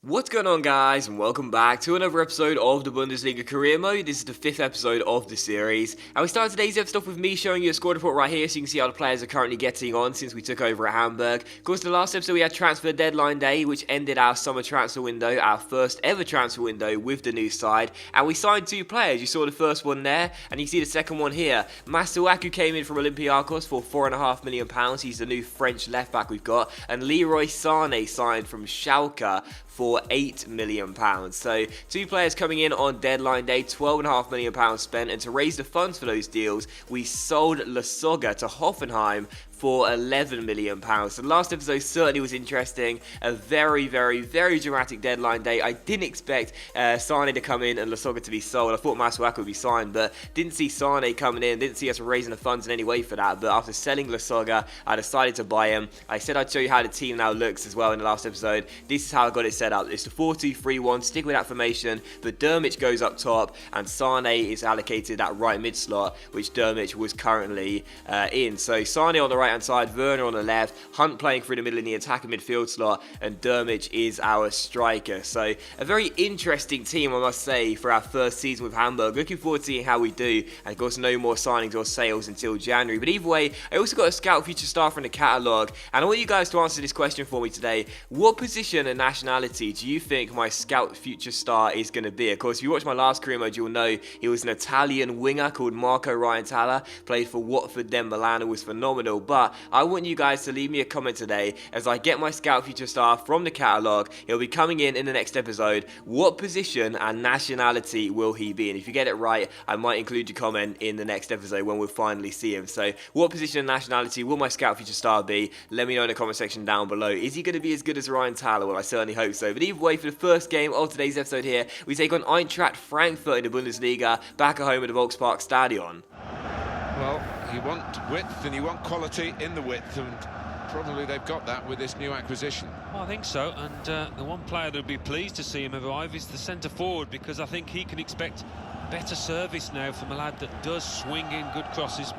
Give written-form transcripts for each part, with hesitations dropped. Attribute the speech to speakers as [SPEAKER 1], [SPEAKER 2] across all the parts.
[SPEAKER 1] What's going on, guys, and welcome back to another episode of the Bundesliga Career Mode. This is the 5th episode of the series, and we start today's episode off with me showing you a squad report right here so you can see how the players are currently getting on since we took over at Hamburg. Of course, the last episode we had transfer deadline day, which ended our summer transfer window, our first ever transfer window with the new side, and we signed 2 players. You saw the first one there, and you see the second one here. Masuaku came in from Olympiacos for £4.5 million. He's the new French left back we've got, and Leroy Sané signed from Schalke for £8 million. So 2 players coming in on deadline day, £12.5 million spent, and to raise the funds for those deals, we sold Lasogga to Hoffenheim for £11 million. So the last episode certainly was interesting. A very dramatic deadline day. I didn't expect Sané to come in and Lasogga to be sold. I thought Masuaku would be signed, but didn't see Sané coming in, didn't see us raising the funds in any way for that. But after selling Lasogga, I decided to buy him. I said I'd show you how the team now looks as well in the last episode. This is how I got it set up. It's the 4-2-3-1, stick with that formation, but Dermich goes up top, and Sané is allocated that right mid slot, which Dermich was currently in. So Sané on the right hand side, Werner on the left, Hunt playing through the middle in the attacking midfield slot, and Dermich is our striker. So a very interesting team, I must say, for our first season with Hamburg. Looking forward to seeing how we do, and of course no more signings or sales until January. But either way, I also got a scout future star from the catalogue, and I want you guys to answer this question for me today. What position and nationality do you think my scout future star is going to be? Of course, if you watched my last career mode, you'll know he was an Italian winger called Marco Ryan-Tala, played for Watford, then Milan, and was phenomenal. But I want you guys to leave me a comment today as I get my scout future star from the catalogue. He'll be coming in the next episode. What position and nationality will he be? And if you get it right, I might include your comment in the next episode when we'll finally see him. So what position and nationality will my scout future star be? Let me know in the comment section down below. Is he going to be as good as Ryan Tala? Well, I certainly hope so. But either way, for the first game of today's episode here, we take on Eintracht Frankfurt in the Bundesliga, back at home at the Volkspark Stadion.
[SPEAKER 2] Well, you want width and you want quality in the width, and probably they've got that with this new acquisition.
[SPEAKER 3] Well, I think so, and the one player that'll be pleased to see him arrive is the centre forward, because I think he can expect better service now from a lad that does swing in good crosses.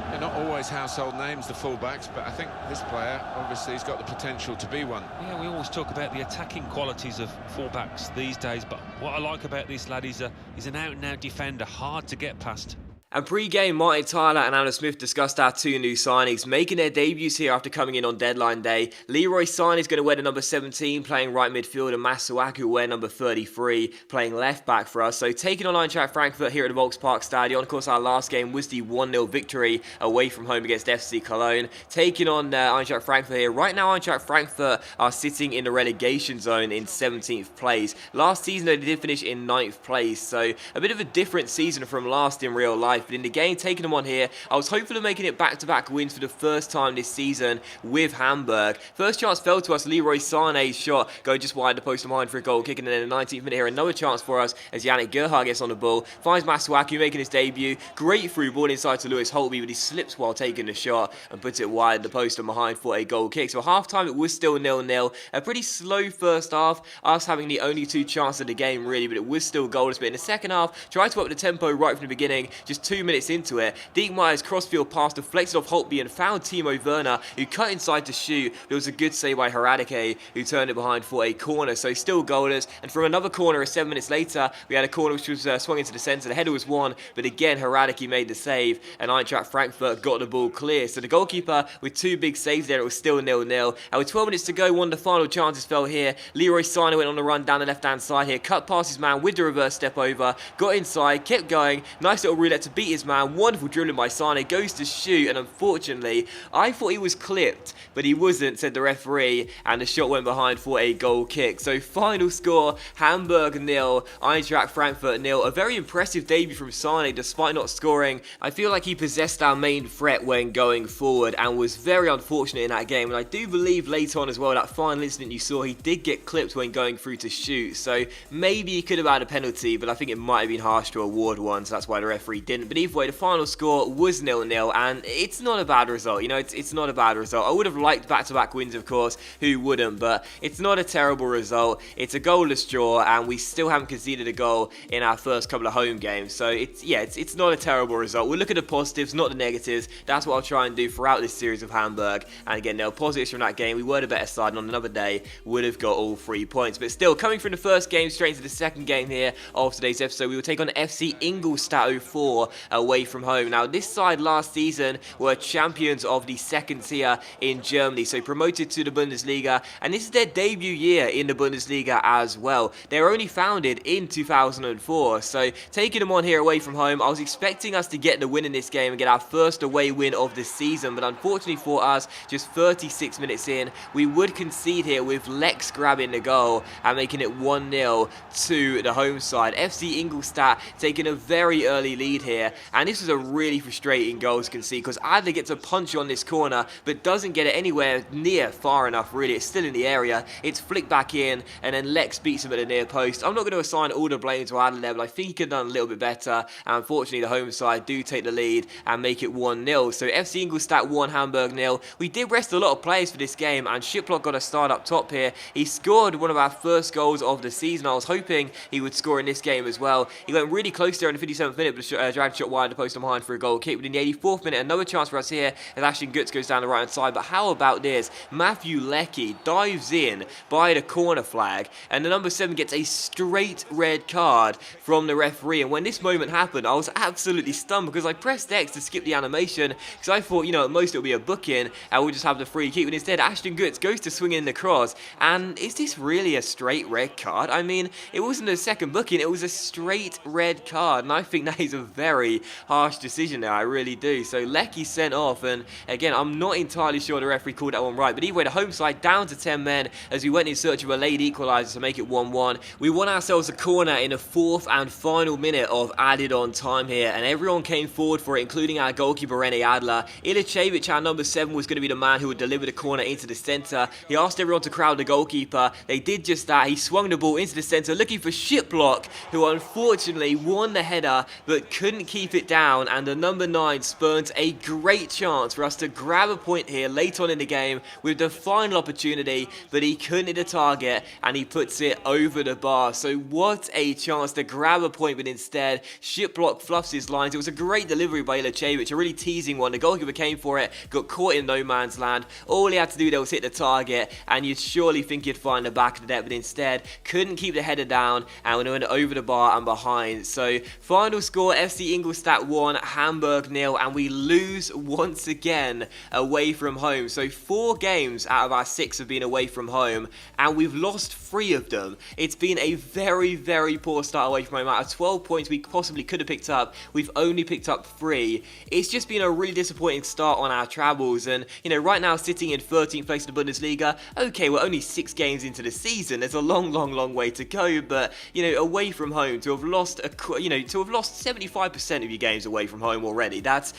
[SPEAKER 2] They're not always household names, the fullbacks, but I think this player obviously has got the potential to be one.
[SPEAKER 3] Yeah, we always talk about the attacking qualities of fullbacks these days, but what I like about this lad is he's an out-and-out defender, hard to get past.
[SPEAKER 1] And pre-game, Martin Tyler and Alan Smith discussed our 2 new signings, making their debuts here after coming in on deadline day. Leroy Sané is going to wear the number 17, playing right midfield, and Masuaku will wear number 33, playing left back for us. So taking on Eintracht Frankfurt here at the Volkspark Stadion. Of course, our last game was the 1-0 victory away from home against FC Cologne. Taking on Eintracht Frankfurt here. Right now, Eintracht Frankfurt are sitting in the relegation zone in 17th place. Last season, they did finish in 9th place, so a bit of a different season from last in real life. But in the game, taking them on here, I was hopeful of making it back-to-back wins for the first time this season with Hamburg. First chance fell to us, Leroy Sané's shot going just wide the post of mine for a goal kick, and then in the 19th minute here, another chance for us as Yannick Gerhardt gets on the ball, finds Masuaku making his debut, great through ball inside to Lewis Holtby, but he slips while taking the shot and puts it wide the post and behind for a goal kick. So half-time it was still 0-0, a pretty slow first half, us having the only 2 chances of the game really, but it was still goalless. But in the second half, tried to up the tempo right from the beginning, just 2 minutes into it. Diekmeyer's crossfield pass deflected off Holtby and found Timo Werner, who cut inside to shoot. There was a good save by Haradike, who turned it behind for a corner, so still goalless. And from another corner 7 minutes later, we had a corner which was swung into the centre. The header was won, but again Haradike made the save, and Eintracht Frankfurt got the ball clear. So the goalkeeper with 2 big saves there, it was still 0-0. And with 12 minutes to go, one of the final chances fell here. Leroy Sané went on the run down the left-hand side here, cut past his man with the reverse step over, got inside, kept going, nice little roulette to beat his man. Wonderful dribbling by Sané, goes to shoot, and unfortunately, I thought he was clipped, but he wasn't, said the referee, and the shot went behind for a goal kick. So final score, Hamburg 0, Eintracht Frankfurt 0. A very impressive debut from Sané, despite not scoring. I feel like he possessed our main threat when going forward, and was very unfortunate in that game. And I do believe later on as well, that final incident you saw, he did get clipped when going through to shoot. So maybe he could have had a penalty, but I think it might have been harsh to award one, so that's why the referee didn't But either way, the final score was 0-0, and it's not a bad result. It's not a bad result. I would have liked back-to-back wins, of course. Who wouldn't? But it's not a terrible result. It's a goalless draw, and we still haven't conceded a goal in our first couple of home games. So it's not a terrible result. We'll look at the positives, not the negatives. That's what I'll try and do throughout this series of Hamburg. And again, there were positives from that game. We were the better side, and on another day would have got all 3 points. But still, coming from the first game straight into the second game here of today's episode, we will take on FC Ingolstadt 04 away from home. Now, this side last season were champions of the second tier in Germany, so promoted to the Bundesliga, and this is their debut year in the Bundesliga as well. They were only founded in 2004, so taking them on here away from home, I was expecting us to get the win in this game and get our first away win of the season, but unfortunately for us, just 36 minutes in, we would concede here with Lex grabbing the goal and making it 1-0 to the home side. FC Ingolstadt taking a very early lead here, and this was a really frustrating goal to concede because Adler gets a punch on this corner but doesn't get it anywhere near far enough really. It's still in the area, it's flicked back in, and then Lex beats him at the near post. I'm not going to assign all the blame to Adler there, but I think he could have done a little bit better, and unfortunately the home side do take the lead and make it 1-0. So FC Ingolstadt 1, Hamburg 0. We did rest a lot of players for this game, and Shiplock got a start up top here. He scored one of our first goals of the season. I was hoping he would score in this game as well. He went really close there in the 57th minute, but dragged shot wide the post on behind for a goal kick. But in the 84th minute, another chance for us here as Ashton Gutz goes down the right hand side. But how about this? Matthew Leckie dives in by the corner flag, and the number 7 gets a straight red card from the referee. And when this moment happened, I was absolutely stunned because I pressed X to skip the animation because I thought, at most it'll be a booking and we'll just have the free kick. But instead, Ashton Gutz goes to swing in the cross. And is this really a straight red card? I mean, it wasn't a second booking, it was a straight red card. And I think that is a very harsh decision there, I really do. So Leckie sent off, and again, I'm not entirely sure the referee called that one right. But either way, the home side down to 10 men as we went in search of a late equaliser to make it 1-1. We won ourselves a corner in the 4th and final minute of added on time here, and everyone came forward for it, including our goalkeeper Rene Adler. Ilicevic, our number 7, was going to be the man who would deliver the corner into the centre. He asked everyone to crowd the goalkeeper. They did just that. He swung the ball into the centre looking for Shiplock, who unfortunately won the header but couldn't keep it down, and the number 9 spurns a great chance for us to grab a point here late on in the game with the final opportunity, but he couldn't hit the target and he puts it over the bar. So what a chance to grab a point, but instead Shiplock fluffs his lines. It was a great delivery by Ilicevic, a really teasing one. The goalkeeper came for it, got caught in no man's land. All he had to do there was hit the target, and you'd surely think he'd find the back of the net, but instead couldn't keep the header down and went over the bar and behind. So final score, FC Ingolstadt 1, Hamburg 0, and we lose once again away from home. So 4 games out of our 6 have been away from home, and we've lost 3 of them. It's been a very, very poor start away from home. Out of 12 points we possibly could have picked up, we've only picked up 3. It's just been a really disappointing start on our travels, and right now sitting in 13th place in the Bundesliga, okay, we're only 6 games into the season. There's a long way to go, but away from home to have lost to have lost 75% of your games away from home already, that's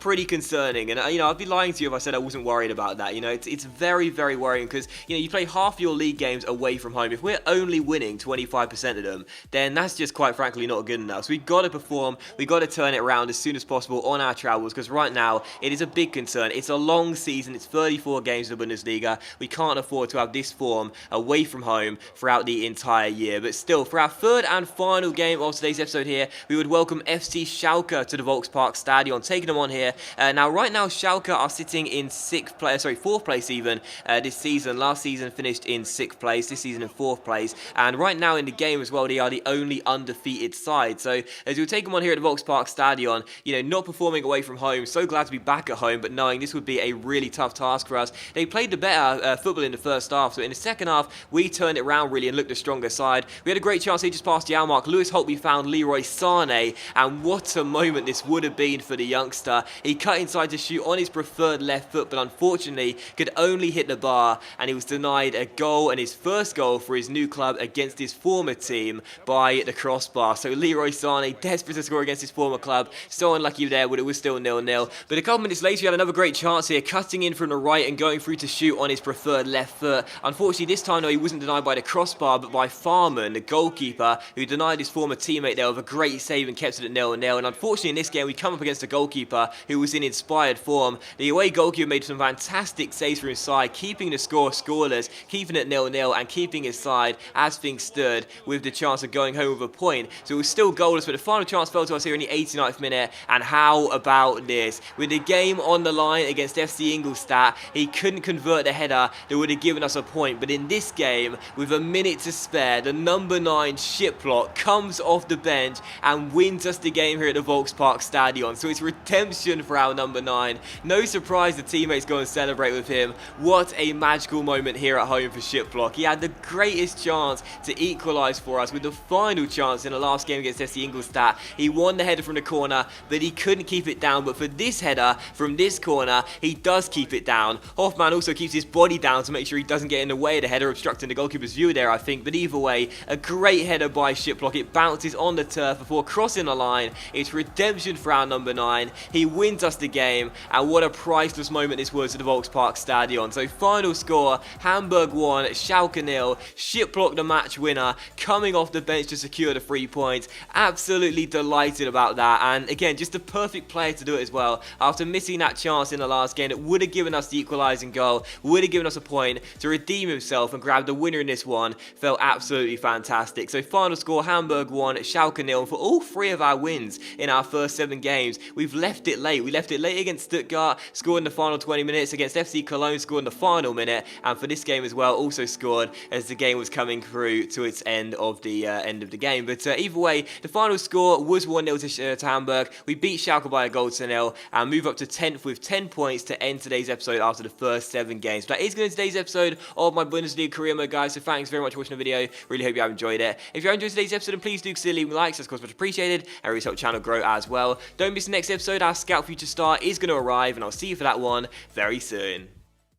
[SPEAKER 1] pretty concerning. And I'd be lying to you if I said I wasn't worried about that. It's very, very worrying because you play half your league games away from home. If we're only winning 25% of them, then that's just quite frankly not good enough. So we've got to perform, we've got to turn it around as soon as possible on our travels, because right now it is a big concern. It's a long season, it's 34 games in the Bundesliga. We can't afford to have this form away from home throughout the entire year. But still, for our 3rd and final game of today's episode here, we would welcome FC Schalke to the Volkspark Stadion, taking them on here. Now, right now, Schalke are sitting in 4th place even this season. Last season finished in 6th place, this season in 4th place. And right now in the game as well, they are the only undefeated side. So as we'll take them on here at the Volkspark Stadion, not performing away from home, so glad to be back at home, but knowing this would be a really tough task for us. They played the better football in the first half, so in the second half, we turned it around really and looked the stronger side. We had a great chance here just past the hour mark. Lewis Holtby found Leroy Sané, and what a moment this would have been for the youngster. He cut inside to shoot on his preferred left foot, but unfortunately could only hit the bar, and he was denied a goal, and his first goal for his new club against his former team by the crossbar. So Leroy Sané, desperate to score against his former club, so unlucky there, but it was still 0-0. But a couple minutes later, he had another great chance here, cutting in from the right and going through to shoot on his preferred left foot. Unfortunately, this time, though, he wasn't denied by the crossbar, but by Farman, the goalkeeper, who denied his former teammate there with a great save and kept it at 0-0. 1-0, and unfortunately in this game we come up against a goalkeeper who was in inspired form. The away goalkeeper made some fantastic saves for his side, keeping the score scoreless, keeping it 0-0 and keeping his side as things stood with the chance of going home with a point. So it was still goalless, but the final chance fell to us here in the 89th minute, and how about this? With the game on the line against FC Ingolstadt, he couldn't convert the header that would have given us a point, but in this game, with a minute to spare, the number 9 Shiplock comes off the bench and wins us the game here at the Volkspark Stadion. So it's redemption for our number 9. No surprise the teammates go and celebrate with him. What a magical moment here at home for Shiplock. He had the greatest chance to equalise for us with the final chance in the last game against FC Ingolstadt. He won the header from the corner, but he couldn't keep it down. But for this header from this corner, he does keep it down. Hoffman also keeps his body down to make sure he doesn't get in the way of the header, obstructing the goalkeeper's view there, I think. But either way, a great header by Shiplock. It bounces on the turf before crossing the line. It's redemption for our number 9. He wins us the game, and what a priceless moment this was at the Volkspark Stadion. So final score, Hamburg 1, Schalke 0. Shiplock the match winner, coming off the bench to secure the 3 points. Absolutely delighted about that, and again, just the perfect player to do it as well. After missing that chance in the last game that would have given us the equalising goal, would have given us a point, to redeem himself and grab the winner in this one felt absolutely fantastic. So final score, Hamburg 1, Schalke 0. And for all 3 of our wins in our first 7 games, we've left it late. We left it late against Stuttgart, scored in the final 20 minutes, against FC Cologne, scored in the final minute, and for this game as well, also scored as the game was coming through to its end of the game. But either way, the final score was 1-0 to Hamburg. We beat Schalke by a goal to 0 and move up to 10th with 10 points to end today's episode after the first 7 games. But that is going to today's episode of my Bundesliga career mode, guys. So thanks very much for watching the video. Really hope you have enjoyed it. If you enjoyed today's episode, then please do consider leaving likes. That's of course much appreciated, and really help the channel grow as well. Don't miss the next episode. Our Scout Future Star is going to arrive, and I'll see you for that one very soon.